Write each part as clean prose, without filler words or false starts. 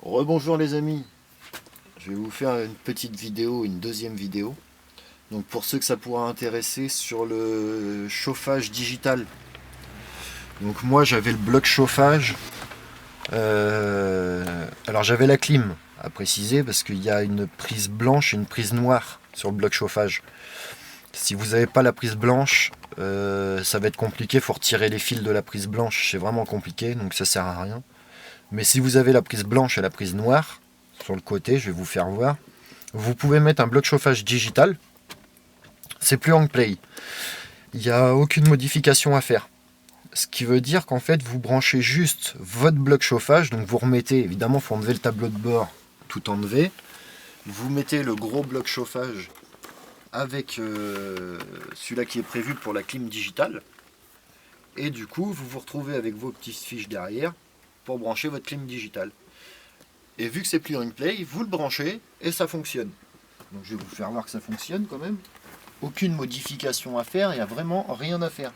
Rebonjour les amis, je vais vous faire une petite vidéo, une deuxième vidéo. Donc pour ceux que ça pourra intéresser sur le chauffage digital. Donc moi j'avais le bloc chauffage. Alors j'avais la clim à préciser parce qu'il y a une prise blanche et une prise noire sur le bloc chauffage. Si vous n'avez pas la prise blanche, ça va être compliqué, il faut retirer les fils de la prise blanche, c'est vraiment compliqué, donc ça sert à rien. Mais si vous avez la prise blanche et la prise noire, sur le côté, je vais vous faire voir, vous pouvez mettre un bloc chauffage digital. C'est plus and play. Il n'y a aucune modification à faire. Ce qui veut dire qu'en fait, vous branchez juste votre bloc chauffage. Donc vous remettez, évidemment, il faut enlever le tableau de bord, tout enlever. Vous mettez le gros bloc chauffage avec celui-là qui est prévu pour la clim digitale. Et du coup, vous vous retrouvez avec vos petites fiches derrière pour brancher votre clim digitale. Et vu que c'est plug and play, vous le branchez et ça fonctionne. Donc je vais vous faire voir que ça fonctionne quand même. Aucune modification à faire, il n'y a vraiment rien à faire.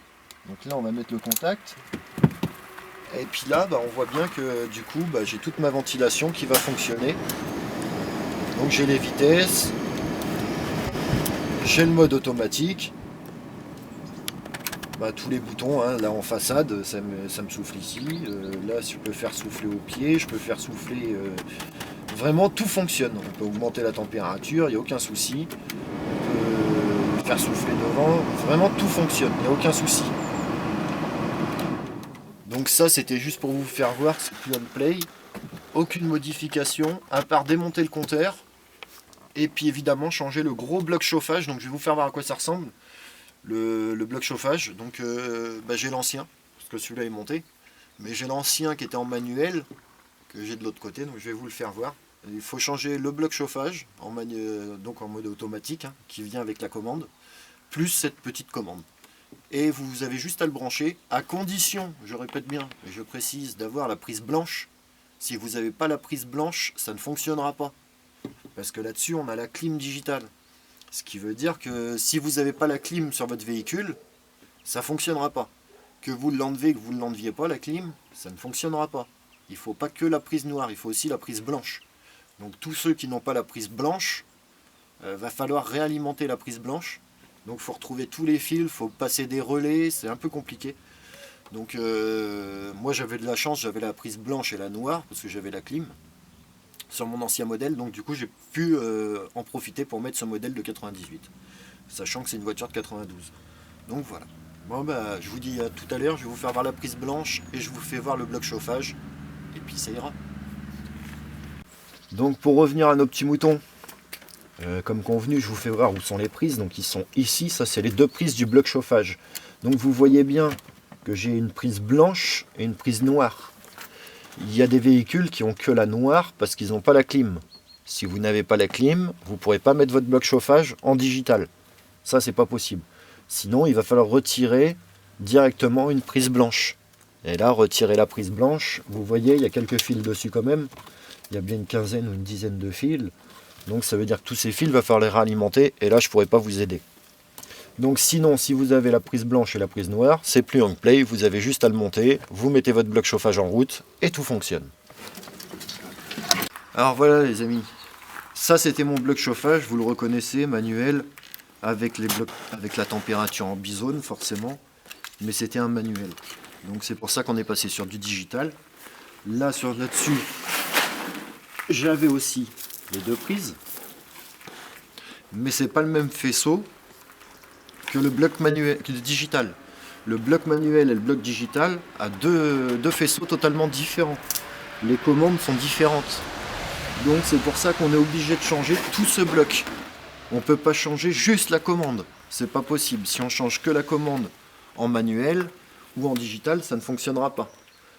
Donc là on va mettre le contact. Et puis là on voit bien que du coup j'ai toute ma ventilation qui va fonctionner. Donc j'ai les vitesses, j'ai le mode automatique. Tous les boutons, hein, là en façade, ça me souffle ici. Là je peux faire souffler au pied, je peux faire souffler... Vraiment tout fonctionne. On peut augmenter la température, il n'y a aucun souci. On peut faire souffler devant, vraiment tout fonctionne, il n'y a aucun souci. Donc ça c'était juste pour vous faire voir que c'est plug and play. Aucune modification, à part démonter le compteur. Et puis évidemment changer le gros bloc chauffage. Donc je vais vous faire voir à quoi ça ressemble. Le bloc chauffage, donc j'ai l'ancien, parce que celui-là est monté. Mais j'ai l'ancien qui était en manuel, que j'ai de l'autre côté, donc je vais vous le faire voir. Il faut changer le bloc chauffage, donc en mode automatique, hein, qui vient avec la commande, plus cette petite commande. Et vous avez juste à le brancher, à condition, je répète bien, et je précise, d'avoir la prise blanche. Si vous n'avez pas la prise blanche, ça ne fonctionnera pas. Parce que là-dessus, on a la clim digitale. Ce qui veut dire que si vous n'avez pas la clim sur votre véhicule, ça ne fonctionnera pas. Que vous l'enlevez, que vous ne l'enleviez pas, la clim, ça ne fonctionnera pas. Il ne faut pas que la prise noire, il faut aussi la prise blanche. Donc tous ceux qui n'ont pas la prise blanche, va falloir réalimenter la prise blanche. Donc il faut retrouver tous les fils, il faut passer des relais, c'est un peu compliqué. Donc moi j'avais de la chance, j'avais la prise blanche et la noire, parce que j'avais la clim sur mon ancien modèle, donc du coup j'ai pu en profiter pour mettre ce modèle de 98, sachant que c'est une voiture de 92. Donc voilà. Bon je vous dis à tout à l'heure, je vais vous faire voir la prise blanche et je vous fais voir le bloc chauffage, et puis ça ira. Donc pour revenir à nos petits moutons, comme convenu, je vous fais voir où sont les prises. Donc ils sont ici, ça c'est les deux prises du bloc chauffage. Donc vous voyez bien que j'ai une prise blanche et une prise noire. Il y a des véhicules qui ont que la noire parce qu'ils n'ont pas la clim. Si vous n'avez pas la clim, vous ne pourrez pas mettre votre bloc chauffage en digital. Ça, c'est pas possible. Sinon, il va falloir retirer directement une prise blanche. Et là, retirer la prise blanche, vous voyez, il y a quelques fils dessus quand même. Il y a bien une quinzaine ou une dizaine de fils. Donc ça veut dire que tous ces fils, il va falloir les réalimenter. Et là, je ne pourrai pas vous aider. Donc sinon, si vous avez la prise blanche et la prise noire, c'est plug and play, vous avez juste à le monter, vous mettez votre bloc chauffage en route et tout fonctionne. Alors voilà les amis, ça c'était mon bloc chauffage, vous le reconnaissez, manuel, avec la température en bizone forcément, mais c'était un manuel. Donc c'est pour ça qu'on est passé sur du digital. Là-dessus, j'avais aussi les deux prises, mais c'est pas le même faisceau que le bloc manuel, que le digital. Le bloc manuel et le bloc digital a deux faisceaux totalement différents. Les commandes sont différentes. Donc c'est pour ça qu'on est obligé de changer tout ce bloc. On ne peut pas changer juste la commande. C'est pas possible. Si on change que la commande en manuel ou en digital, ça ne fonctionnera pas.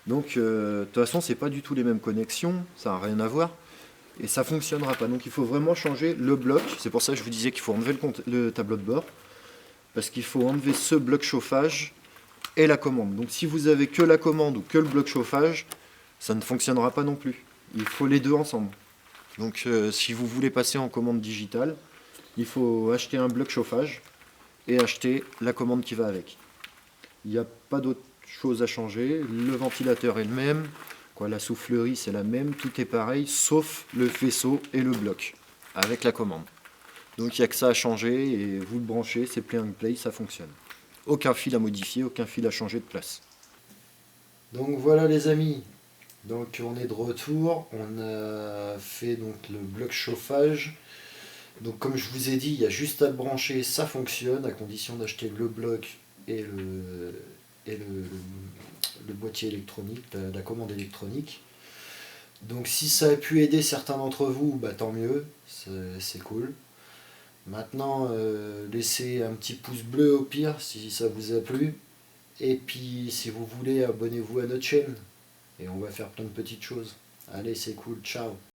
Donc de toute façon, c'est pas du tout les mêmes connexions, ça n'a rien à voir. Et ça ne fonctionnera pas. Donc il faut vraiment changer le bloc. C'est pour ça que je vous disais qu'il faut enlever le tableau de bord. Parce qu'il faut enlever ce bloc chauffage et la commande. Donc si vous avez que la commande ou que le bloc chauffage, ça ne fonctionnera pas non plus. Il faut les deux ensemble. Donc si vous voulez passer en commande digitale, il faut acheter un bloc chauffage et acheter la commande qui va avec. Il n'y a pas d'autre chose à changer. Le ventilateur est le même, quoi. La soufflerie c'est la même, tout est pareil, sauf le faisceau et le bloc, avec la commande. Donc il n'y a que ça à changer, et vous le branchez, c'est plug and play, ça fonctionne. Aucun fil à modifier, aucun fil à changer de place. Donc voilà les amis, donc on est de retour, on a fait donc le bloc chauffage. Donc comme je vous ai dit, il y a juste à le brancher, ça fonctionne, à condition d'acheter le bloc et le boîtier électronique, la commande électronique. Donc si ça a pu aider certains d'entre vous, bah, tant mieux, c'est cool. Maintenant, laissez un petit pouce bleu au pire si ça vous a plu. Et puis si vous voulez, abonnez-vous à notre chaîne. Et on va faire plein de petites choses. Allez, c'est cool, ciao.